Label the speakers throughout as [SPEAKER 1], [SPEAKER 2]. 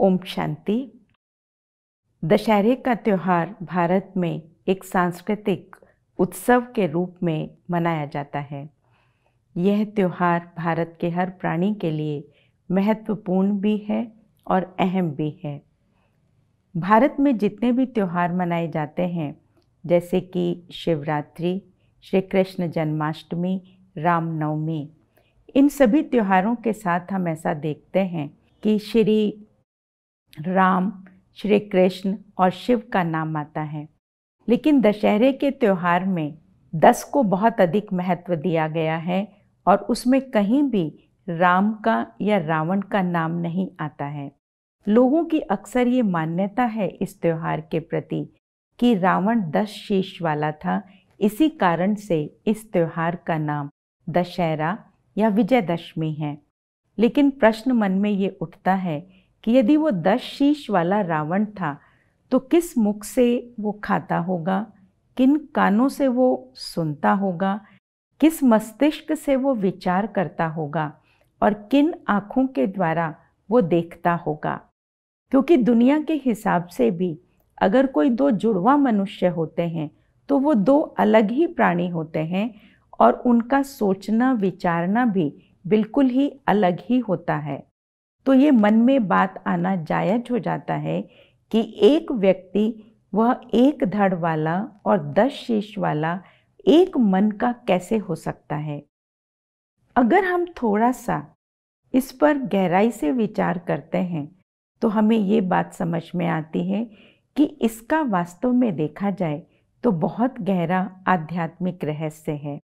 [SPEAKER 1] ओम शांति। दशहरे का त्यौहार भारत में एक सांस्कृतिक उत्सव के रूप में मनाया जाता है। यह त्यौहार भारत के हर प्राणी के लिए महत्वपूर्ण भी है और अहम भी है। भारत में जितने भी त्यौहार मनाए जाते हैं, जैसे कि शिवरात्रि, श्री कृष्ण जन्माष्टमी, रामनवमी, इन सभी त्योहारों के साथ हम ऐसा देखते हैं कि श्री राम, श्री कृष्ण और शिव का नाम आता है। लेकिन दशहरे के त्यौहार में 10 को बहुत अधिक महत्व दिया गया है और उसमें कहीं भी राम का या रावण का नाम नहीं आता है। लोगों की अक्सर ये मान्यता है इस त्यौहार के प्रति कि रावण 10 शीश वाला था। इसी कारण से इस त्यौहार का नाम दशहरा या विजयदशमी है। लेकिन प्रश्न मन में ये उठता है कि यदि वो 10 शीश वाला रावण था तो किस मुख से वो खाता होगा, किन कानों से वो सुनता होगा, किस मस्तिष्क से वो विचार करता होगा और किन आँखों के द्वारा वो देखता होगा। क्योंकि दुनिया के हिसाब से भी अगर कोई 2 जुड़वा मनुष्य होते हैं तो वो 2 अलग ही प्राणी होते हैं और उनका सोचना विचारना भी बिल्कुल ही अलग ही होता है। तो ये मन में बात आना जायज हो जाता है कि एक व्यक्ति वह एक धड़ वाला और 10 शीश वाला एक मन का कैसे हो सकता है। अगर हम थोड़ा सा इस पर गहराई से विचार करते हैं तो हमें ये बात समझ में आती है कि इसका वास्तव में देखा जाए तो बहुत गहरा आध्यात्मिक रहस्य है।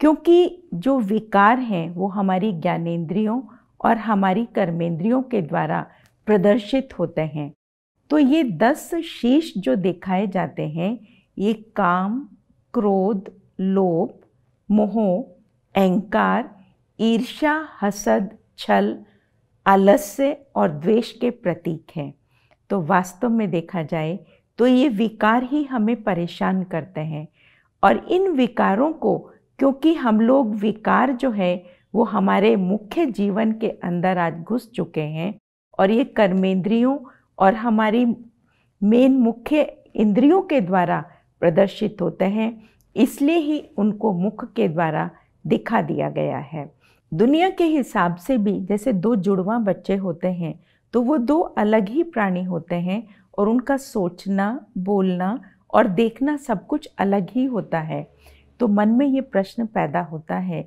[SPEAKER 1] क्योंकि जो विकार हैं वो हमारी ज्ञानेंद्रियों और हमारी कर्मेंद्रियों के द्वारा प्रदर्शित होते हैं। तो ये 10 शीश जो दिखाए जाते हैं, ये काम, क्रोध, लोभ, मोह, अहंकार, ईर्ष्या, हसद, छल, आलस्य और द्वेष के प्रतीक हैं। तो वास्तव में देखा जाए तो ये विकार ही हमें परेशान करते हैं। और इन विकारों को, क्योंकि हम लोग विकार जो है वो हमारे मुख्य जीवन के अंदर आज घुस चुके हैं और ये कर्मेंद्रियों और हमारी मेन मुख्य इंद्रियों के द्वारा प्रदर्शित होते हैं, इसलिए ही उनको मुख के द्वारा दिखा दिया गया है। दुनिया के हिसाब से भी जैसे 2 जुड़वा बच्चे होते हैं तो वो 2 अलग ही प्राणी होते हैं और उनका सोचना, बोलना और देखना सब कुछ अलग ही होता है। तो मन में ये प्रश्न पैदा होता है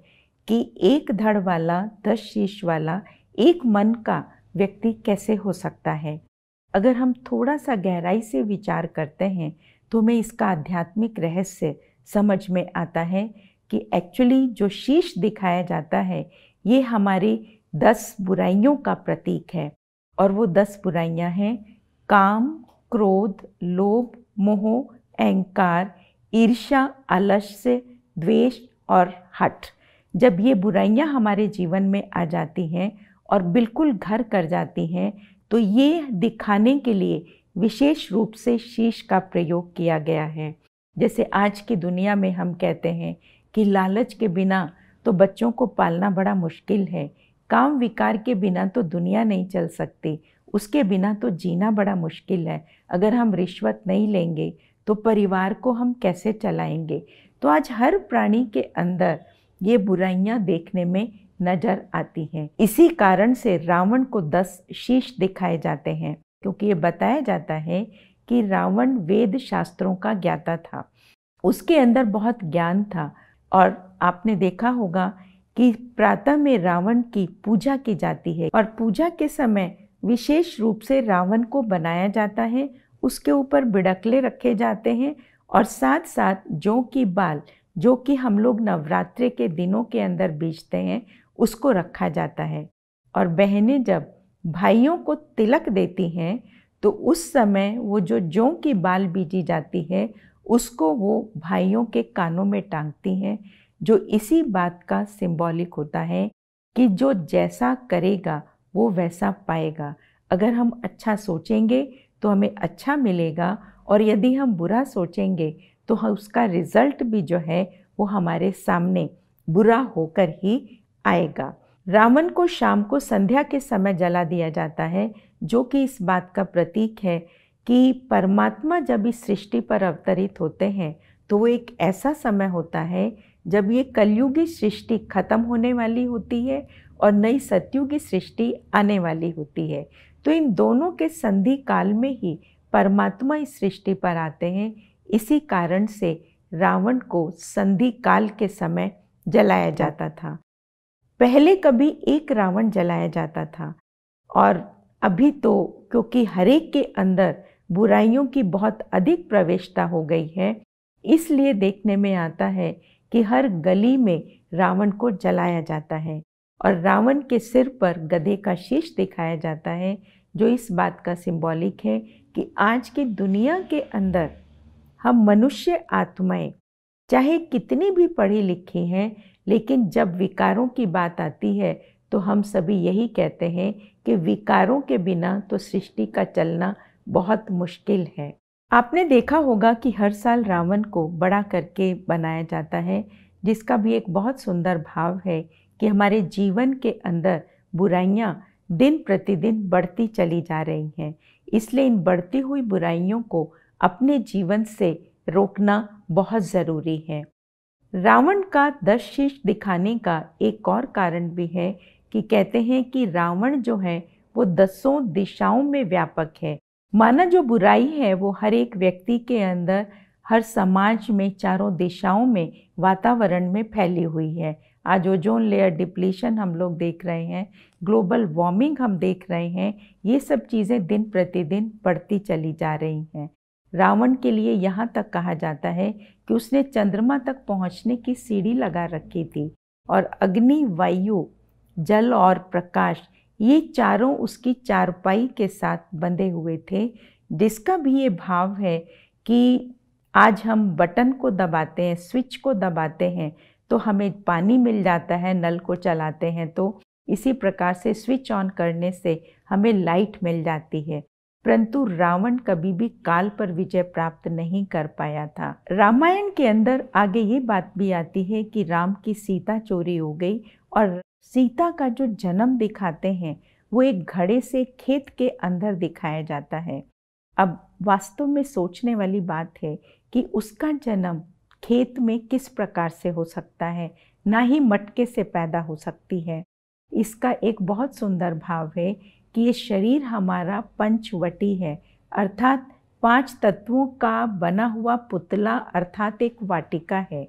[SPEAKER 1] कि एक धड़ वाला, 10 शीश वाला, एक मन का व्यक्ति कैसे हो सकता है। अगर हम थोड़ा सा गहराई से विचार करते हैं तो हमें इसका आध्यात्मिक रहस्य समझ में आता है कि एक्चुअली जो शीश दिखाया जाता है ये हमारी 10 बुराइयों का प्रतीक है। और वो 10 बुराइयां हैं काम, क्रोध, लोभ, मोह, अहंकार, ईर्ष्या, आलस्य, द्वेष और हठ। जब ये बुराइयां हमारे जीवन में आ जाती हैं और बिल्कुल घर कर जाती हैं तो ये दिखाने के लिए विशेष रूप से शीश का प्रयोग किया गया है। जैसे आज की दुनिया में हम कहते हैं कि लालच के बिना तो बच्चों को पालना बड़ा मुश्किल है, काम विकार के बिना तो दुनिया नहीं चल सकती, उसके बिना तो जीना बड़ा मुश्किल है, अगर हम रिश्वत नहीं लेंगे तो परिवार को हम कैसे चलाएंगे। तो आज हर प्राणी के अंदर ये बुराइयां देखने में नजर आती हैं। इसी कारण से रावण को 10 शीश दिखाए जाते हैं, क्योंकि ये बताया जाता है कि रावण वेद शास्त्रों का ज्ञाता था, उसके अंदर बहुत ज्ञान था। और आपने देखा होगा कि प्रातः में रावण की पूजा की जाती है और पूजा के समय विशेष रूप से रावण को बनाया जाता है, उसके ऊपर बिड़कले रखे जाते हैं और साथ साथ जौ की बाल, जो कि हम लोग नवरात्रि के दिनों के अंदर बीजते हैं, उसको रखा जाता है। और बहनें जब भाइयों को तिलक देती हैं तो उस समय वो जो जौ की बाल बीजी जाती है उसको वो भाइयों के कानों में टांगती हैं, जो इसी बात का सिंबॉलिक होता है कि जो जैसा करेगा वो वैसा पाएगा। अगर हम अच्छा सोचेंगे तो हमें अच्छा मिलेगा और यदि हम बुरा सोचेंगे तो उसका रिजल्ट भी जो है वो हमारे सामने बुरा होकर ही आएगा। रावण को शाम को संध्या के समय जला दिया जाता है, जो कि इस बात का प्रतीक है कि परमात्मा जब इस सृष्टि पर अवतरित होते हैं तो वो एक ऐसा समय होता है जब ये कलयुगी सृष्टि खत्म होने वाली होती है और नई सतयुगी सृष्टि आने वाली होती है। तो इन दोनों के संधि काल में ही परमात्मा इस सृष्टि पर आते हैं। इसी कारण से रावण को संधि काल के समय जलाया जाता था। पहले कभी एक रावण जलाया जाता था और अभी तो क्योंकि हरेक के अंदर बुराइयों की बहुत अधिक प्रवेशता हो गई है, इसलिए देखने में आता है कि हर गली में रावण को जलाया जाता है और रावण के सिर पर गधे का शीश दिखाया जाता है, जो इस बात का सिंबॉलिक है कि आज की दुनिया के अंदर हम मनुष्य आत्माएं चाहे कितनी भी पढ़ी लिखी हैं, लेकिन जब विकारों की बात आती है तो हम सभी यही कहते हैं कि विकारों के बिना तो सृष्टि का चलना बहुत मुश्किल है। आपने देखा होगा कि हर साल रावण को बड़ा करके बनाया जाता है, जिसका भी एक बहुत सुंदर भाव है कि हमारे जीवन के अंदर बुराइयां दिन प्रतिदिन बढ़ती चली जा रही हैं। इसलिए इन बढ़ती हुई बुराइयों को अपने जीवन से रोकना बहुत ज़रूरी है। रावण का 10 शीश दिखाने का एक और कारण भी है कि कहते हैं कि रावण जो है वो 10 दिशाओं में व्यापक है। माना जो बुराई है वो हर एक व्यक्ति के अंदर, हर समाज में, चारों दिशाओं में, वातावरण में फैली हुई है। आज ओजोन लेयर डिप्लीशन हम लोग देख रहे हैं, ग्लोबल वार्मिंग हम देख रहे हैं, ये सब चीज़ें दिन प्रतिदिन बढ़ती चली जा रही हैं। रावण के लिए यहाँ तक कहा जाता है कि उसने चंद्रमा तक पहुँचने की सीढ़ी लगा रखी थी और अग्नि, वायु, जल और प्रकाश, ये चारों उसकी चारपाई के साथ बंधे हुए थे, जिसका भी ये भाव है कि आज हम बटन को दबाते हैं, स्विच को दबाते हैं तो हमें पानी मिल जाता है, नल को चलाते हैं तो इसी प्रकार से स्विच ऑन करने से हमें लाइट मिल जाती है। परंतु रावण कभी भी काल पर विजय प्राप्त नहीं कर पाया था। रामायण के अंदर आगे ये बात भी आती है कि राम की सीता चोरी हो गई और सीता का जो जन्म दिखाते हैं वो एक घड़े से खेत के अंदर दिखाया जाता है। अब वास्तव में सोचने वाली बात है कि उसका जन्म खेत में किस प्रकार से हो सकता है, ना ही मटके से पैदा हो सकती है। इसका एक बहुत सुंदर भाव है कि ये शरीर हमारा पंचवटी है, अर्थात 5 तत्वों का बना हुआ पुतला अर्थात एक वाटिका है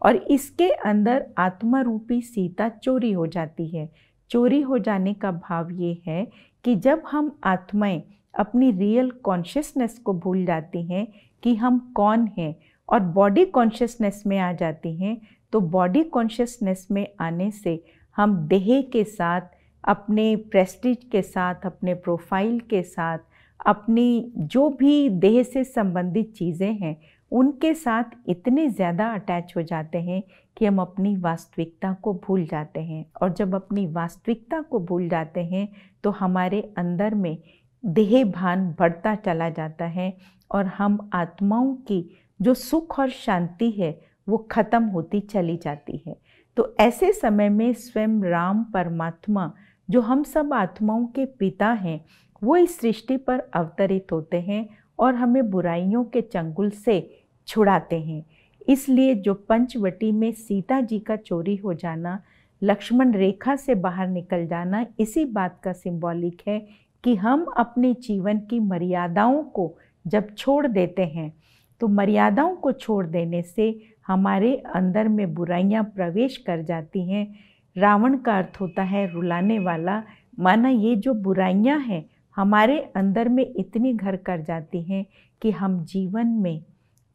[SPEAKER 1] और इसके अंदर आत्मा रूपी सीता चोरी हो जाती है। चोरी हो जाने का भाव ये है कि जब हम आत्माएं अपनी रियल कॉन्शियसनेस को भूल जाती हैं कि हम कौन हैं और बॉडी कॉन्शियसनेस में आ जाती हैं, तो बॉडी कॉन्शियसनेस में आने से हम देह के साथ, अपने प्रेस्टीज के साथ, अपने प्रोफाइल के साथ, अपनी जो भी देह से संबंधित चीज़ें हैं उनके साथ इतने ज़्यादा अटैच हो जाते हैं कि हम अपनी वास्तविकता को भूल जाते हैं। और जब अपनी वास्तविकता को भूल जाते हैं तो हमारे अंदर में देह भान बढ़ता चला जाता है और हम आत्माओं की जो सुख और शांति है वो खत्म होती चली जाती है। तो ऐसे समय में स्वयं राम परमात्मा, जो हम सब आत्माओं के पिता हैं, वो इस सृष्टि पर अवतरित होते हैं और हमें बुराइयों के चंगुल से छुड़ाते हैं। इसलिए जो पंचवटी में सीता जी का चोरी हो जाना, लक्ष्मण रेखा से बाहर निकल जाना, इसी बात का सिंबॉलिक है कि हम अपने जीवन की मर्यादाओं को जब छोड़ देते हैं तो मर्यादाओं को छोड़ देने से हमारे अंदर में बुराइयां प्रवेश कर जाती हैं। रावण का अर्थ होता है रुलाने वाला। माना ये जो बुराइयां हैं हमारे अंदर में इतनी घर कर जाती हैं कि हम जीवन में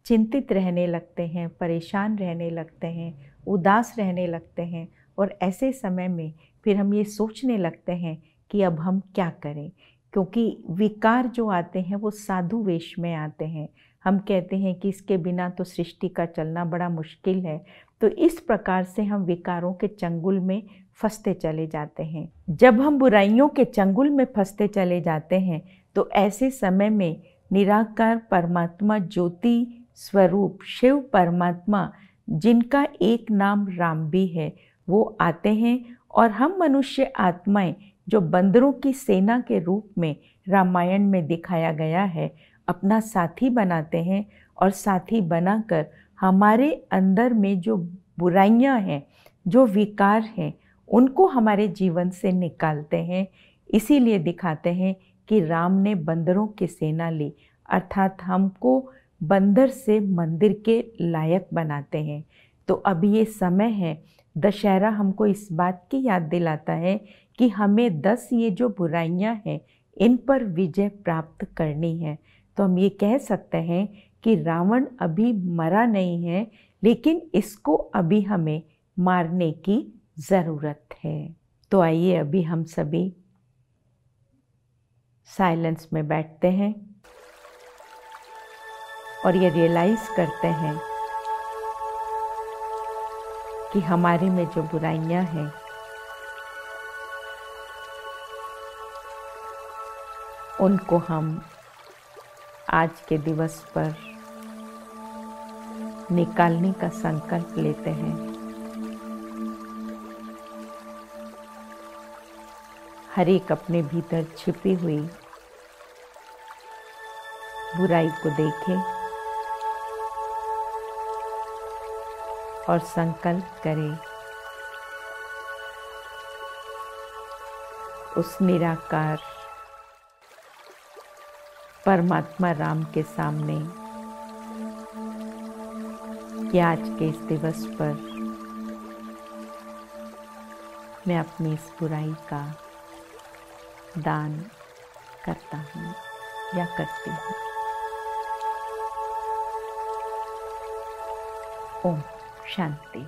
[SPEAKER 1] चिंतित रहने लगते हैं, परेशान रहने लगते हैं, उदास रहने लगते हैं और ऐसे समय में फिर हम ये सोचने लगते हैं कि अब हम क्या करें, क्योंकि विकार जो आते हैं वो साधु वेश में आते हैं। हम कहते हैं कि इसके बिना तो सृष्टि का चलना बड़ा मुश्किल है। तो इस प्रकार से हम विकारों के चंगुल में फंसते चले जाते हैं। जब हम बुराइयों के चंगुल में फंसते चले जाते हैं तो ऐसे समय में निराकार परमात्मा, ज्योति स्वरूप शिव परमात्मा, जिनका एक नाम राम भी है, वो आते हैं और हम मनुष्य आत्माएं जो बंदरों की सेना के रूप में रामायण में दिखाया गया है, अपना साथी बनाते हैं और साथी बनाकर हमारे अंदर में जो बुराइयां हैं, जो विकार हैं, उनको हमारे जीवन से निकालते हैं। इसीलिए दिखाते हैं कि राम ने बंदरों की सेना ली, अर्थात हमको बंदर से मंदिर के लायक बनाते हैं। तो अभी ये समय है, दशहरा हमको इस बात की याद दिलाता है कि हमें 10 ये जो बुराइयां हैं इन पर विजय प्राप्त करनी है। तो हम ये कह सकते हैं कि रावण अभी मरा नहीं है, लेकिन इसको अभी हमें मारने की ज़रूरत है। तो आइए अभी हम सभी साइलेंस में बैठते हैं और ये रियलाइज़ करते हैं कि हमारे में जो बुराइयां हैं उनको हम आज के दिवस पर निकालने का संकल्प लेते हैं। हर एक अपने भीतर छिपी हुई बुराई को देखे और संकल्प करे उस निराकार परमात्मा राम के सामने कि आज के इस दिवस पर मैं अपनी इस बुराई का दान करता हूँ या करती हूँ। ओम शांति।